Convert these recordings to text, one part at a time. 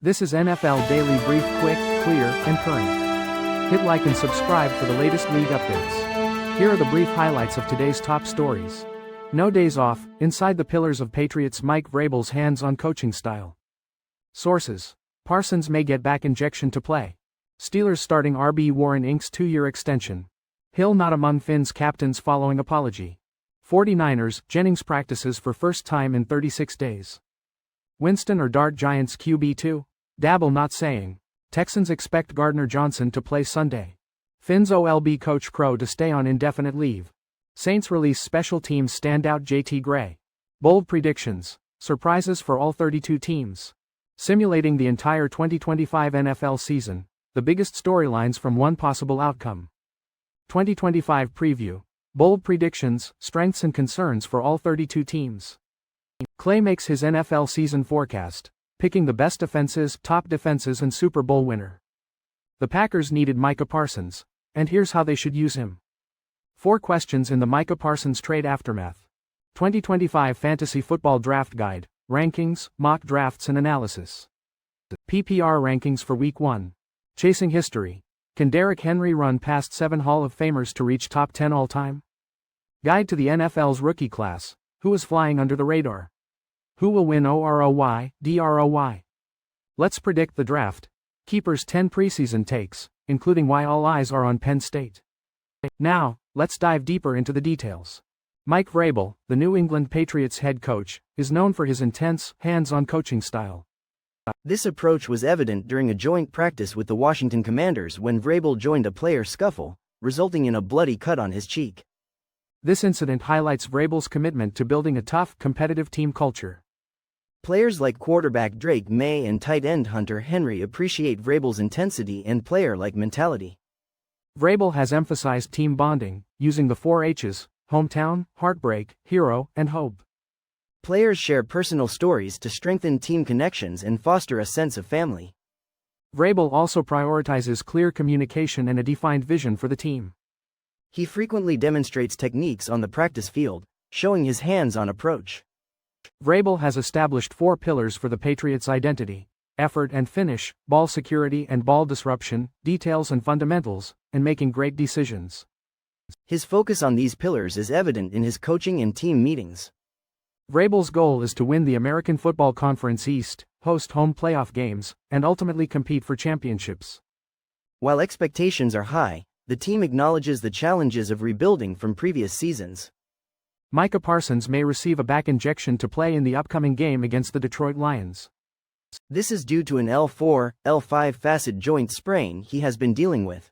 This is NFL Daily Brief, quick, clear, and current. Hit like and subscribe for the latest league updates. Here are the brief highlights of today's top stories. No days off, inside the pillars of Patriots Mike Vrabel's hands-on coaching style. Sources: Parsons may get back injection to play. Steelers starting RB Warren inks 2-year extension. Hill not among Finn's captains following apology. 49ers, Jennings practices for first time in 36 days. Winston or Dart Giants QB2? Daboll not saying. Texans expect Gardner-Johnson to play Sunday. Finn's OLB coach Crow to stay on indefinite leave. Saints release special teams standout JT Gray. Bold predictions. Surprises for all 32 teams. Simulating the entire 2025 NFL season. The biggest storylines from one possible outcome. 2025 preview. Bold predictions, strengths and concerns for all 32 teams. Clay makes his NFL season forecast, picking the best offenses, top defenses and Super Bowl winner. The Packers needed Micah Parsons, and here's how they should use him. 4 questions in the Micah Parsons trade aftermath. 2025 Fantasy Football Draft Guide, rankings, mock drafts and analysis. PPR rankings for Week 1. Chasing history. Can Derrick Henry run past 7 Hall of Famers to reach top 10 all-time? Guide to the NFL's rookie class. Who is flying under the radar? Who will win OROY, DROY? Let's predict the draft. Keeper's 10 preseason takes, including why all eyes are on Penn State. Now, let's dive deeper into the details. Mike Vrabel, the New England Patriots head coach, is known for his intense, hands-on coaching style. This approach was evident during a joint practice with the Washington Commanders when Vrabel joined a player scuffle, resulting in a bloody cut on his cheek. This incident highlights Vrabel's commitment to building a tough, competitive team culture. Players like quarterback Drake May and tight end Hunter Henry appreciate Vrabel's intensity and player-like mentality. Vrabel has emphasized team bonding, using the 4 H's: hometown, heartbreak, hero, and hope. Players share personal stories to strengthen team connections and foster a sense of family. Vrabel also prioritizes clear communication and a defined vision for the team. He frequently demonstrates techniques on the practice field, showing his hands-on approach. Vrabel has established 4 pillars for the Patriots' identity: effort and finish, ball security and ball disruption, details and fundamentals, and making great decisions. His focus on these pillars is evident in his coaching and team meetings. Vrabel's goal is to win the American Football Conference East, host home playoff games, and ultimately compete for championships. While expectations are high, the team acknowledges the challenges of rebuilding from previous seasons. Micah Parsons may receive a back injection to play in the upcoming game against the Detroit Lions. This is due to an L4, L5 facet joint sprain he has been dealing with.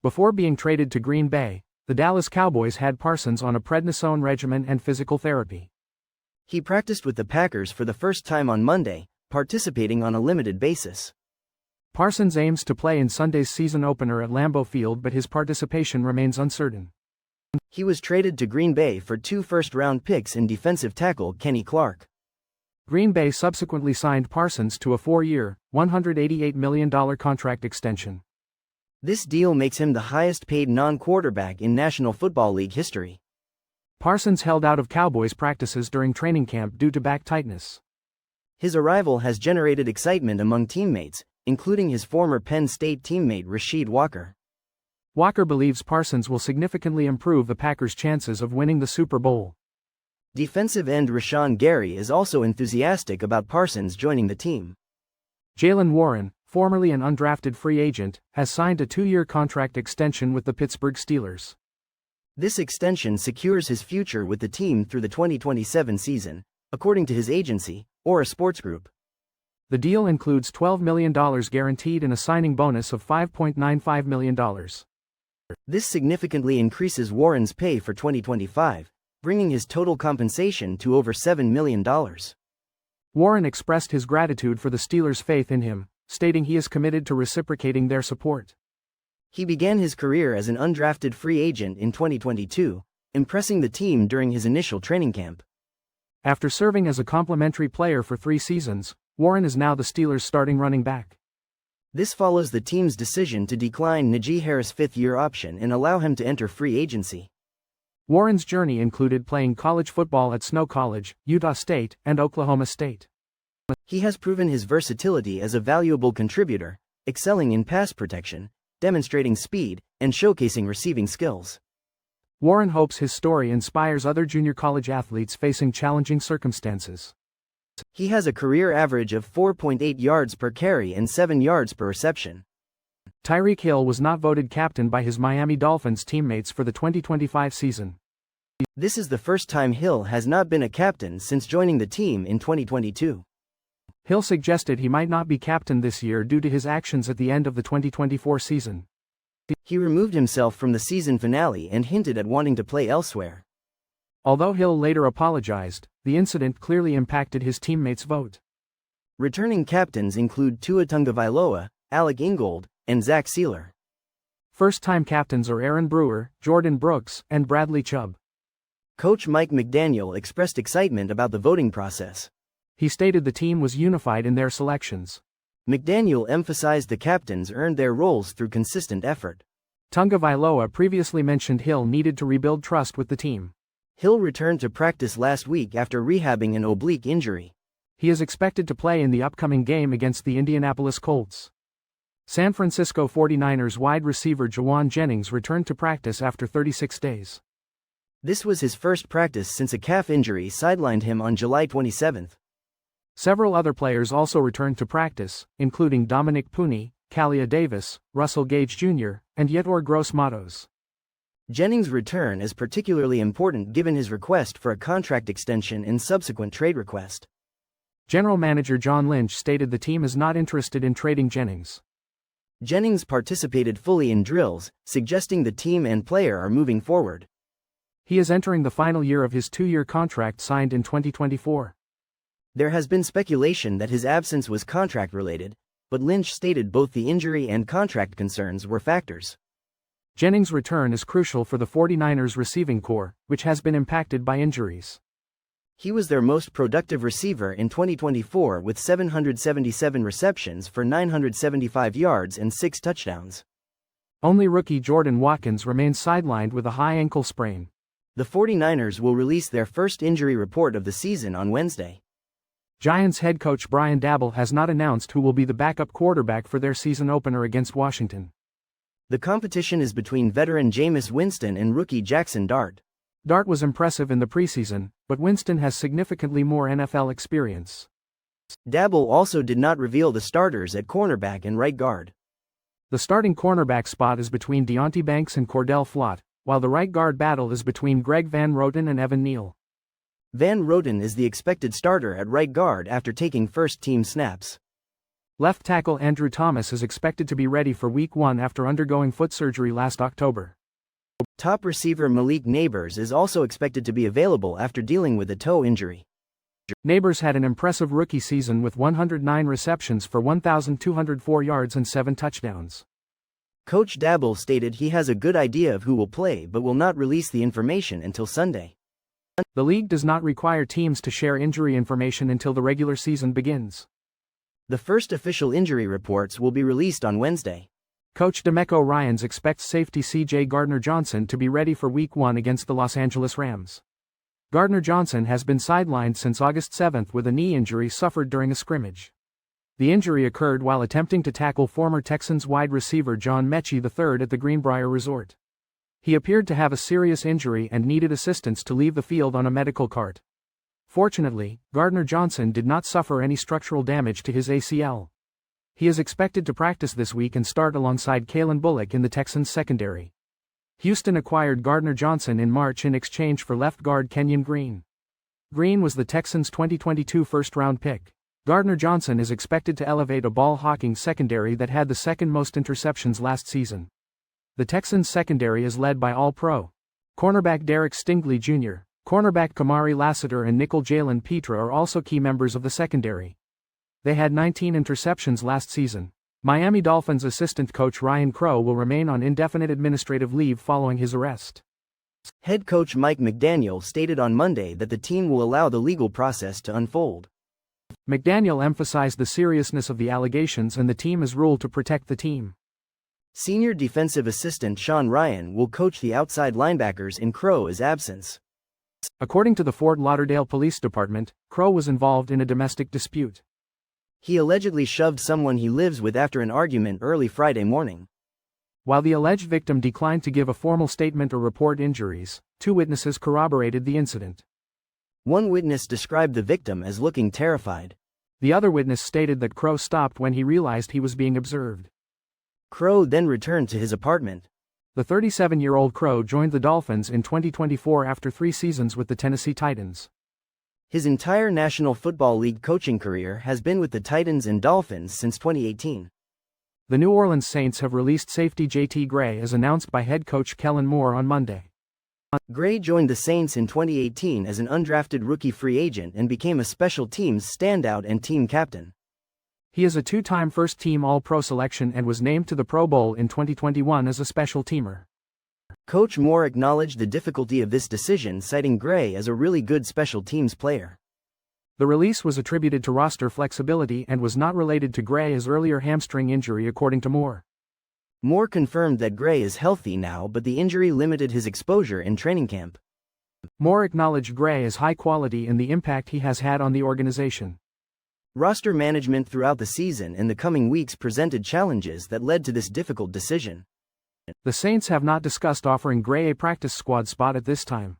Before being traded to Green Bay, the Dallas Cowboys had Parsons on a prednisone regimen and physical therapy. He practiced with the Packers for the first time on Monday, participating on a limited basis. Parsons aims to play in Sunday's season opener at Lambeau Field, but his participation remains uncertain. He was traded to Green Bay for 2 first-round picks and defensive tackle Kenny Clark. Green Bay subsequently signed Parsons to a 4-year, $188 million contract extension. This deal makes him the highest-paid non-quarterback in National Football League history. Parsons held out of Cowboys practices during training camp due to back tightness. His arrival has generated excitement among teammates, including his former Penn State teammate Rasheed Walker. Walker believes Parsons will significantly improve the Packers' chances of winning the Super Bowl. Defensive end Rashawn Gary is also enthusiastic about Parsons joining the team. Jaylen Warren, formerly an undrafted free agent, has signed a 2-year contract extension with the Pittsburgh Steelers. This extension secures his future with the team through the 2027 season, according to his agency, Aura Sports Group. The deal includes $12 million guaranteed and a signing bonus of $5.95 million. This significantly increases Warren's pay for 2025, bringing his total compensation to over $7 million. Warren expressed his gratitude for the Steelers' faith in him, stating he is committed to reciprocating their support. He began his career as an undrafted free agent in 2022, impressing the team during his initial training camp. After serving as a complimentary player for 3 seasons, Warren is now the Steelers' starting running back. This follows the team's decision to decline Najee Harris' 5th-year option and allow him to enter free agency. Warren's journey included playing college football at Snow College, Utah State, and Oklahoma State. He has proven his versatility as a valuable contributor, excelling in pass protection, demonstrating speed, and showcasing receiving skills. Warren hopes his story inspires other junior college athletes facing challenging circumstances. He has a career average of 4.8 yards per carry and 7 yards per reception. Tyreek Hill was not voted captain by his Miami Dolphins teammates for the 2025 season. This is the first time Hill has not been a captain since joining the team in 2022. Hill suggested he might not be captain this year due to his actions at the end of the 2024 season. He removed himself from the season finale and hinted at wanting to play elsewhere. Although Hill later apologized, the incident clearly impacted his teammates' vote. Returning captains include Tua Tagovailoa, Alec Ingold, and Zach Sealer. First-time captains are Aaron Brewer, Jordan Brooks, and Bradley Chubb. Coach Mike McDaniel expressed excitement about the voting process. He stated the team was unified in their selections. McDaniel emphasized the captains earned their roles through consistent effort. Tagovailoa previously mentioned Hill needed to rebuild trust with the team. Hill returned to practice last week after rehabbing an oblique injury. He is expected to play in the upcoming game against the Indianapolis Colts. San Francisco 49ers wide receiver Jennings returned to practice after 36 days. This was his first practice since a calf injury sidelined him on July 27. Several other players also returned to practice, including Dominic Pooney, Kalia Davis, Russell Gage Jr., and Yetur Gross-Matos. Jennings' return is particularly important given his request for a contract extension and subsequent trade request. General Manager John Lynch stated the team is not interested in trading Jennings. Jennings participated fully in drills, suggesting the team and player are moving forward. He is entering the final year of his 2-year contract signed in 2024. There has been speculation that his absence was contract-related, but Lynch stated both the injury and contract concerns were factors. Jennings' return is crucial for the 49ers receiving corps, which has been impacted by injuries. He was their most productive receiver in 2024 with 777 receptions for 975 yards and 6 touchdowns. Only rookie Jordan Watkins remains sidelined with a high ankle sprain. The 49ers will release their first injury report of the season on Wednesday. Giants head coach Brian Daboll has not announced who will be the backup quarterback for their season opener against Washington. The competition is between veteran Jameis Winston and rookie Jackson Dart. Dart was impressive in the preseason, but Winston has significantly more NFL experience. Daboll also did not reveal the starters at cornerback and right guard. The starting cornerback spot is between Deonte Banks and Cordell Flott, while the right guard battle is between Greg Van Roten and Evan Neal. Van Roten is the expected starter at right guard after taking first-team snaps. Left tackle Andrew Thomas is expected to be ready for Week 1 after undergoing foot surgery last October. Top receiver Malik Nabers is also expected to be available after dealing with a toe injury. Nabers had an impressive rookie season with 109 receptions for 1,204 yards and 7 touchdowns. Coach Daboll stated he has a good idea of who will play but will not release the information until Sunday. The league does not require teams to share injury information until the regular season begins. The first official injury reports will be released on Wednesday. Coach DeMeco Ryans expects safety C.J. Gardner-Johnson to be ready for Week 1 against the Los Angeles Rams. Gardner-Johnson has been sidelined since August 7 with a knee injury suffered during a scrimmage. The injury occurred while attempting to tackle former Texans wide receiver John Mechie III at the Greenbrier Resort. He appeared to have a serious injury and needed assistance to leave the field on a medical cart. Fortunately, Gardner-Johnson did not suffer any structural damage to his ACL. He is expected to practice this week and start alongside Kalen Bullock in the Texans secondary. Houston acquired Gardner-Johnson in March in exchange for left guard Kenyon Green. Green was the Texans' 2022 first-round pick. Gardner-Johnson is expected to elevate a ball-hawking secondary that had the second most interceptions last season. The Texans secondary is led by All-Pro cornerback Derek Stingley Jr., cornerback Kamari Lassiter and nickel Jalen Petra are also key members of the secondary. They had 19 interceptions last season. Miami Dolphins assistant coach Ryan Crowe will remain on indefinite administrative leave following his arrest. Head coach Mike McDaniel stated on Monday that the team will allow the legal process to unfold. McDaniel emphasized the seriousness of the allegations and the team is ruled to protect the team. Senior defensive assistant Sean Ryan will coach the outside linebackers in Crowe's absence. According to the Fort Lauderdale Police Department, Crowe was involved in a domestic dispute. He allegedly shoved someone he lives with after an argument early Friday morning. While the alleged victim declined to give a formal statement or report injuries, 2 witnesses corroborated the incident. One witness described the victim as looking terrified. The other witness stated that Crow stopped when he realized he was being observed. Crow then returned to his apartment. The 37-year-old Crow joined the Dolphins in 2024 after 3 seasons with the Tennessee Titans. His entire National Football League coaching career has been with the Titans and Dolphins since 2018. The New Orleans Saints have released safety J.T. Gray as announced by head coach Kellen Moore on Monday. Gray joined the Saints in 2018 as an undrafted rookie free agent and became a special teams standout and team captain. He is a 2-time first-team All-Pro selection and was named to the Pro Bowl in 2021 as a special teamer. Coach Moore acknowledged the difficulty of this decision, citing Gray as a really good special teams player. The release was attributed to roster flexibility and was not related to Gray's earlier hamstring injury, according to Moore. Moore confirmed that Gray is healthy now, but the injury limited his exposure in training camp. Moore acknowledged Gray as high quality and the impact he has had on the organization. Roster management throughout the season and the coming weeks presented challenges that led to this difficult decision. The Saints have not discussed offering Gray a practice squad spot at this time.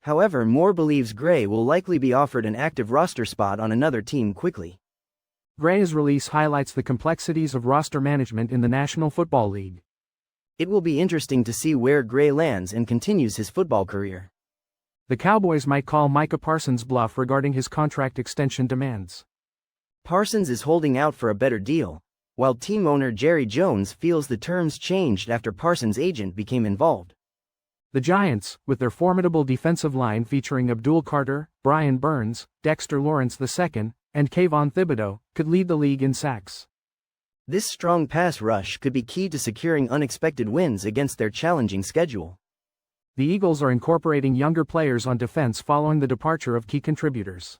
However, Moore believes Gray will likely be offered an active roster spot on another team quickly. Gray's release highlights the complexities of roster management in the National Football League. It will be interesting to see where Gray lands and continues his football career. The Cowboys might call Micah Parsons' bluff regarding his contract extension demands. Parsons is holding out for a better deal, while team owner Jerry Jones feels the terms changed after Parsons' agent became involved. The Giants, with their formidable defensive line featuring Abdul Carter, Brian Burns, Dexter Lawrence II, and Kayvon Thibodeau, could lead the league in sacks. This strong pass rush could be key to securing unexpected wins against their challenging schedule. The Eagles are incorporating younger players on defense following the departure of key contributors.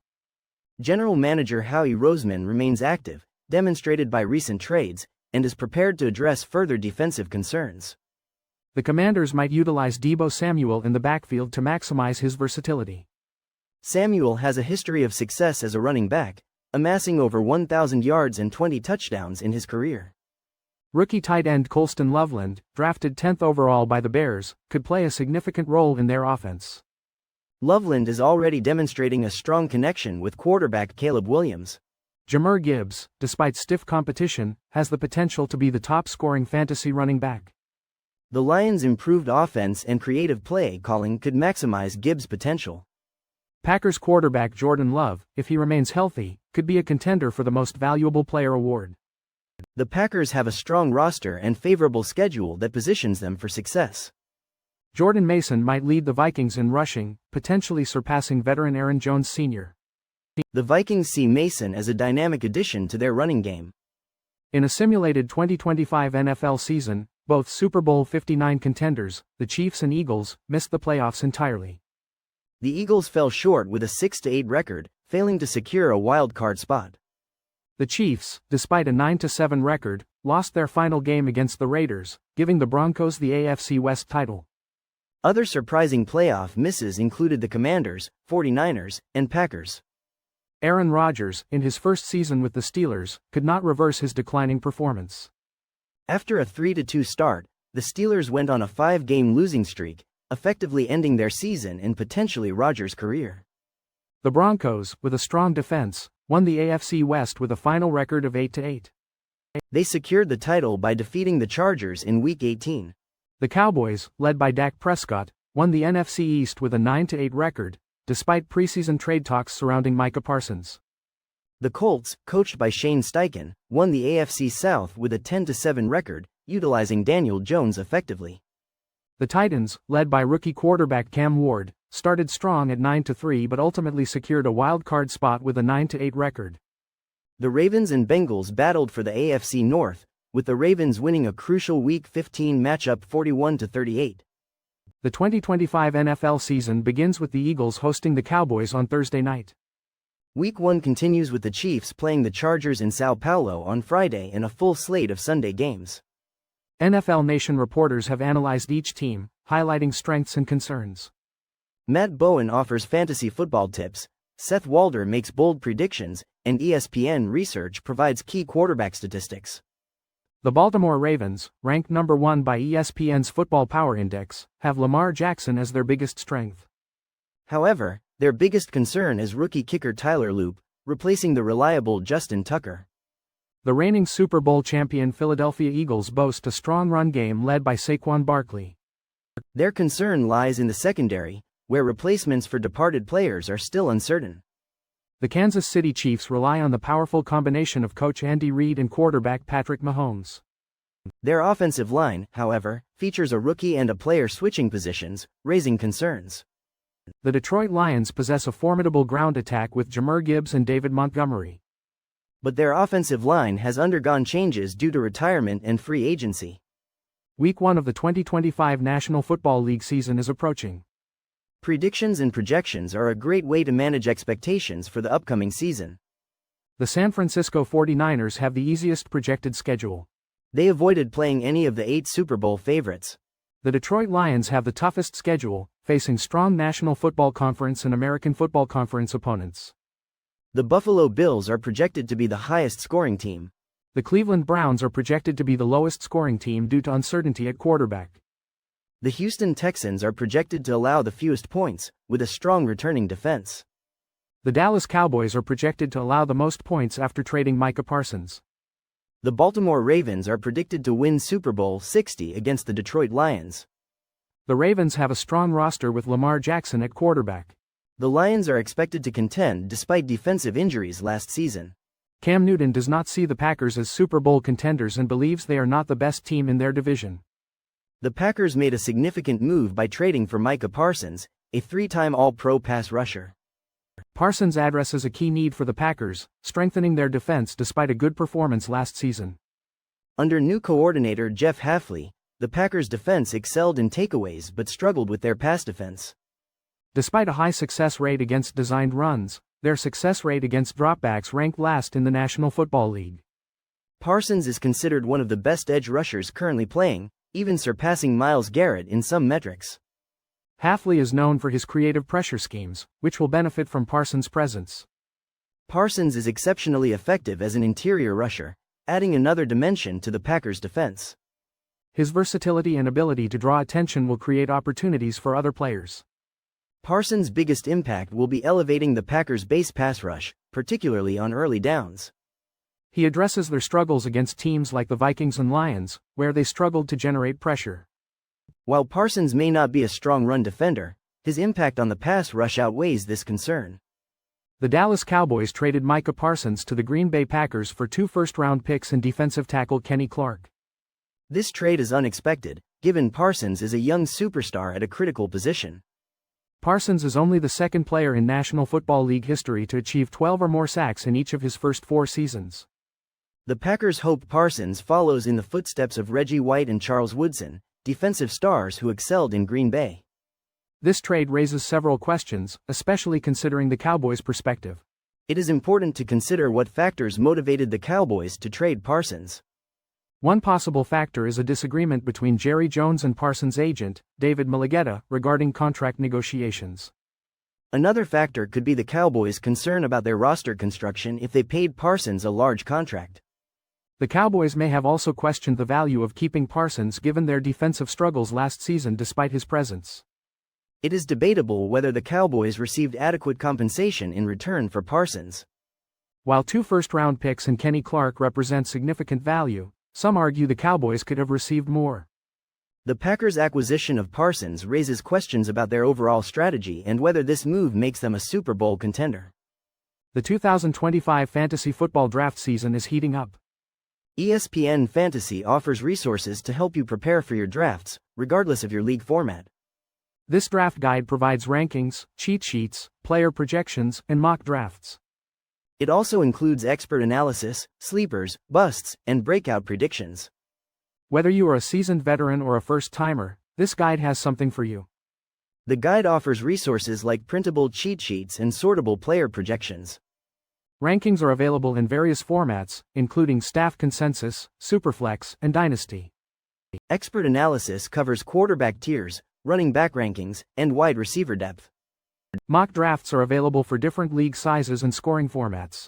General Manager Howie Roseman remains active, demonstrated by recent trades, and is prepared to address further defensive concerns. The Commanders might utilize Deebo Samuel in the backfield to maximize his versatility. Samuel has a history of success as a running back, amassing over 1,000 yards and 20 touchdowns in his career. Rookie tight end Colston Loveland, drafted 10th overall by the Bears, could play a significant role in their offense. Loveland is already demonstrating a strong connection with quarterback Caleb Williams. Jahmyr Gibbs, despite stiff competition, has the potential to be the top-scoring fantasy running back. The Lions' improved offense and creative play calling could maximize Gibbs' potential. Packers quarterback Jordan Love, if he remains healthy, could be a contender for the Most Valuable Player award. The Packers have a strong roster and favorable schedule that positions them for success. Jordan Mason might lead the Vikings in rushing, potentially surpassing veteran Aaron Jones Sr. The Vikings see Mason as a dynamic addition to their running game. In a simulated 2025 NFL season, both Super Bowl 59 contenders, the Chiefs and Eagles, missed the playoffs entirely. The Eagles fell short with a 6-8 record, failing to secure a wild card spot. The Chiefs, despite a 9-7 record, lost their final game against the Raiders, giving the Broncos the AFC West title. Other surprising playoff misses included the Commanders, 49ers, and Packers. Aaron Rodgers, in his first season with the Steelers, could not reverse his declining performance. After a 3-2 start, the Steelers went on a 5-game losing streak, effectively ending their season and potentially Rodgers' career. The Broncos, with a strong defense, won the AFC West with a final record of 8-8. They secured the title by defeating the Chargers in Week 18. The Cowboys, led by Dak Prescott, won the NFC East with a 9-8 record, despite preseason trade talks surrounding Micah Parsons. The Colts, coached by Shane Steichen, won the AFC South with a 10-7 record, utilizing Daniel Jones effectively. The Titans, led by rookie quarterback Cam Ward, started strong at 9-3 but ultimately secured a wild card spot with a 9-8 record. The Ravens and Bengals battled for the AFC North, with the Ravens winning a crucial Week 15 matchup 41-38. The 2025 NFL season begins with the Eagles hosting the Cowboys on Thursday night. Week 1 continues with the Chiefs playing the Chargers in Sao Paulo on Friday and a full slate of Sunday games. NFL Nation reporters have analyzed each team, highlighting strengths and concerns. Matt Bowen offers fantasy football tips, Seth Walder makes bold predictions, and ESPN research provides key quarterback statistics. The Baltimore Ravens, ranked number 1 by ESPN's Football Power Index, have Lamar Jackson as their biggest strength. However, their biggest concern is rookie kicker Tyler Loop, replacing the reliable Justin Tucker. The reigning Super Bowl champion Philadelphia Eagles boast a strong run game led by Saquon Barkley. Their concern lies in the secondary, where replacements for departed players are still uncertain. The Kansas City Chiefs rely on the powerful combination of coach Andy Reid and quarterback Patrick Mahomes. Their offensive line, however, features a rookie and a player switching positions, raising concerns. The Detroit Lions possess a formidable ground attack with Jahmyr Gibbs and David Montgomery. But their offensive line has undergone changes due to retirement and free agency. Week 1 of the 2025 National Football League season is approaching. Predictions and projections are a great way to manage expectations for the upcoming season. The San Francisco 49ers have the easiest projected schedule. They avoided playing any of the 8 Super Bowl favorites. The Detroit Lions have the toughest schedule, facing strong National Football Conference and American Football Conference opponents. The Buffalo Bills are projected to be the highest scoring team. The Cleveland Browns are projected to be the lowest scoring team due to uncertainty at quarterback. The Houston Texans are projected to allow the fewest points, with a strong returning defense. The Dallas Cowboys are projected to allow the most points after trading Micah Parsons. The Baltimore Ravens are predicted to win Super Bowl 60 against the Detroit Lions. The Ravens have a strong roster with Lamar Jackson at quarterback. The Lions are expected to contend despite defensive injuries last season. Cam Newton does not see the Packers as Super Bowl contenders and believes they are not the best team in their division. The Packers made a significant move by trading for Micah Parsons, a 3-time All-Pro pass rusher. Parsons addresses a key need for the Packers, strengthening their defense despite a good performance last season. Under new coordinator Jeff Hafley, the Packers' defense excelled in takeaways but struggled with their pass defense. Despite a high success rate against designed runs, their success rate against dropbacks ranked last in the National Football League. Parsons is considered one of the best edge rushers currently playing, even surpassing Myles Garrett in some metrics. Hafley is known for his creative pressure schemes, which will benefit from Parsons' presence. Parsons is exceptionally effective as an interior rusher, adding another dimension to the Packers' defense. His versatility and ability to draw attention will create opportunities for other players. Parsons' biggest impact will be elevating the Packers' base pass rush, particularly on early downs. He addresses their struggles against teams like the Vikings and Lions, where they struggled to generate pressure. While Parsons may not be a strong run defender, his impact on the pass rush outweighs this concern. The Dallas Cowboys traded Micah Parsons to the Green Bay Packers for 2 first-round picks and defensive tackle Kenny Clark. This trade is unexpected, given Parsons is a young superstar at a critical position. Parsons is only the second player in National Football League history to achieve 12 or more sacks in each of his first 4 seasons. The Packers hope Parsons follows in the footsteps of Reggie White and Charles Woodson, defensive stars who excelled in Green Bay. This trade raises several questions, especially considering the Cowboys' perspective. It is important to consider what factors motivated the Cowboys to trade Parsons. One possible factor is a disagreement between Jerry Jones and Parsons' agent, David Mulligetta, regarding contract negotiations. Another factor could be the Cowboys' concern about their roster construction if they paid Parsons a large contract. The Cowboys may have also questioned the value of keeping Parsons given their defensive struggles last season despite his presence. It is debatable whether the Cowboys received adequate compensation in return for Parsons. While 2 first-round picks and Kenny Clark represent significant value, some argue the Cowboys could have received more. The Packers' acquisition of Parsons raises questions about their overall strategy and whether this move makes them a Super Bowl contender. The 2025 fantasy football draft season is heating up. ESPN Fantasy offers resources to help you prepare for your drafts, regardless of your league format. This draft guide provides rankings, cheat sheets, player projections, and mock drafts. It also includes expert analysis, sleepers, busts, and breakout predictions. Whether you are a seasoned veteran or a first-timer, this guide has something for you. The guide offers resources like printable cheat sheets and sortable player projections. Rankings are available in various formats, including Staff Consensus, Superflex, and Dynasty. Expert analysis covers quarterback tiers, running back rankings, and wide receiver depth. Mock drafts are available for different league sizes and scoring formats.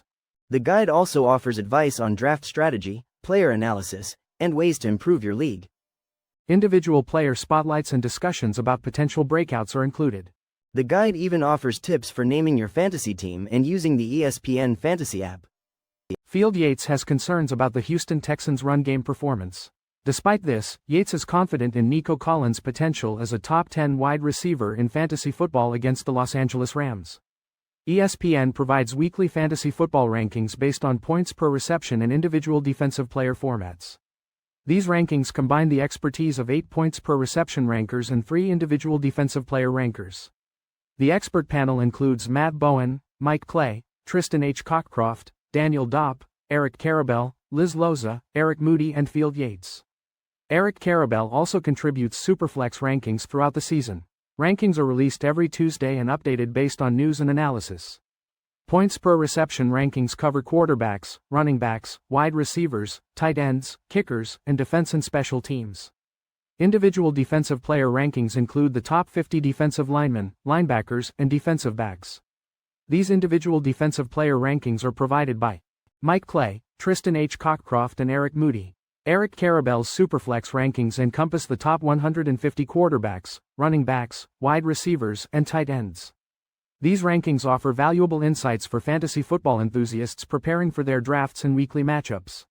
The guide also offers advice on draft strategy, player analysis, and ways to improve your league. Individual player spotlights and discussions about potential breakouts are included. The guide even offers tips for naming your fantasy team and using the ESPN Fantasy app. Field Yates has concerns about the Houston Texans' run game performance. Despite this, Yates is confident in Nico Collins' potential as a top 10 wide receiver in fantasy football against the Los Angeles Rams. ESPN provides weekly fantasy football rankings based on points per reception and individual defensive player formats. These rankings combine the expertise of 8 points per reception rankers and 3 individual defensive player rankers. The expert panel includes Matt Bowen, Mike Clay, Tristan H. Cockcroft, Daniel Dopp, Eric Karabell, Liz Loza, Eric Moody and Field Yates. Eric Karabell also contributes Superflex rankings throughout the season. Rankings are released every Tuesday and updated based on news and analysis. Points per reception rankings cover quarterbacks, running backs, wide receivers, tight ends, kickers, and defense and special teams. Individual defensive player rankings include the top 50 defensive linemen, linebackers, and defensive backs. These individual defensive player rankings are provided by Mike Clay, Tristan H. Cockcroft and Eric Moody. Eric Karabell's Superflex rankings encompass the top 150 quarterbacks, running backs, wide receivers, and tight ends. These rankings offer valuable insights for fantasy football enthusiasts preparing for their drafts and weekly matchups.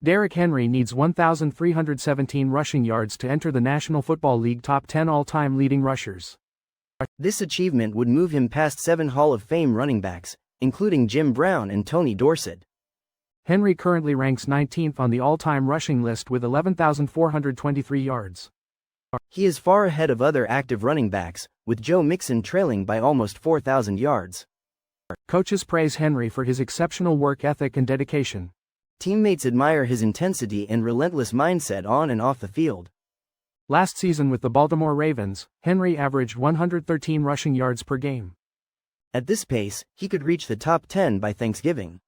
Derrick Henry needs 1,317 rushing yards to enter the National Football League top 10 all-time leading rushers. This achievement would move him past 7 Hall of Fame running backs, including Jim Brown and Tony Dorsett. Henry currently ranks 19th on the all-time rushing list with 11,423 yards. He is far ahead of other active running backs, with Joe Mixon trailing by almost 4,000 yards. Coaches praise Henry for his exceptional work ethic and dedication. Teammates admire his intensity and relentless mindset on and off the field. Last season with the Baltimore Ravens, Henry averaged 113 rushing yards per game. At this pace, he could reach the top 10 by Thanksgiving.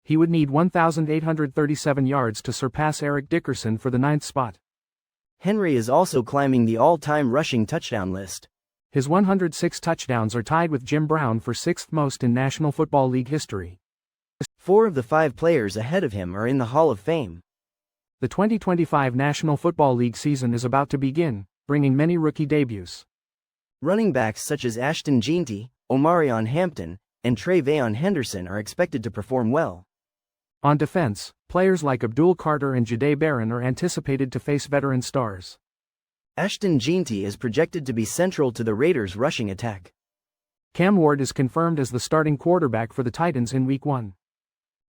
He would need 1,837 yards to surpass Eric Dickerson for the 9th spot. Henry is also climbing the all-time rushing touchdown list. His 106 touchdowns are tied with Jim Brown for 6th most in National Football League history. 4 of the 5 players ahead of him are in the Hall of Fame. The 2025 National Football League season is about to begin, bringing many rookie debuts. Running backs such as Ashton Jeanty, Omarion Hampton, and Trayvon Henderson are expected to perform well. On defense, players like Abdul Carter and Jahdae Barron are anticipated to face veteran stars. Ashton Jeanty is projected to be central to the Raiders' rushing attack. Cam Ward is confirmed as the starting quarterback for the Titans in Week 1.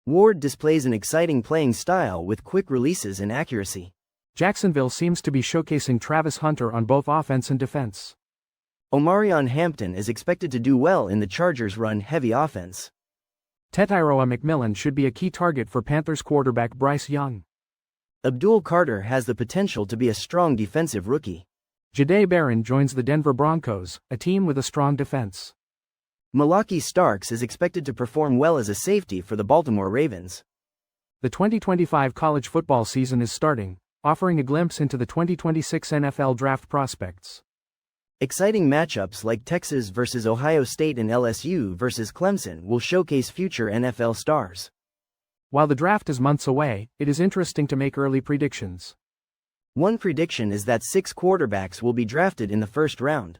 Ward displays an exciting playing style with quick releases and accuracy. Jacksonville seems to be showcasing Travis Hunter on both offense and defense. Omarion Hampton is expected to do well in the Chargers' run-heavy offense. Tetairoa McMillan should be a key target for Panthers quarterback Bryce Young. Abdul Carter has the potential to be a strong defensive rookie. Jahdae Barron joins the Denver Broncos, a team with a strong defense. Malaki Starks is expected to perform well as a safety for the Baltimore Ravens. The 2025 college football season is starting, offering a glimpse into the 2026 NFL draft prospects. Exciting matchups like Texas versus Ohio State and LSU versus Clemson will showcase future NFL stars. While the draft is months away, it is interesting to make early predictions. One prediction is that 6 quarterbacks will be drafted in the first round.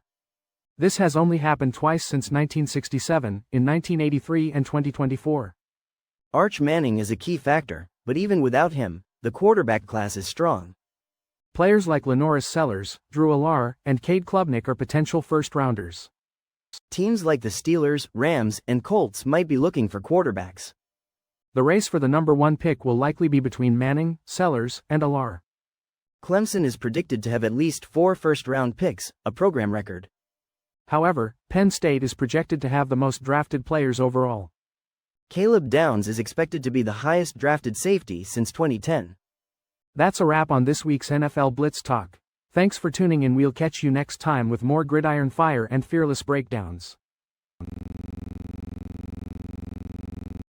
This has only happened twice since 1967, in 1983 and 2024. Arch Manning is a key factor, but even without him, the quarterback class is strong. Players like Lenoris Sellers, Drew Allar, and Cade Klubnik are potential first-rounders. Teams like the Steelers, Rams, and Colts might be looking for quarterbacks. The race for the number 1 pick will likely be between Manning, Sellers, and Allar. Clemson is predicted to have at least 4 first-round picks, a program record. However, Penn State is projected to have the most drafted players overall. Caleb Downs is expected to be the highest drafted safety since 2010. That's a wrap on this week's NFL Blitz Talk. Thanks for tuning in. We'll catch you next time with more gridiron fire and fearless breakdowns.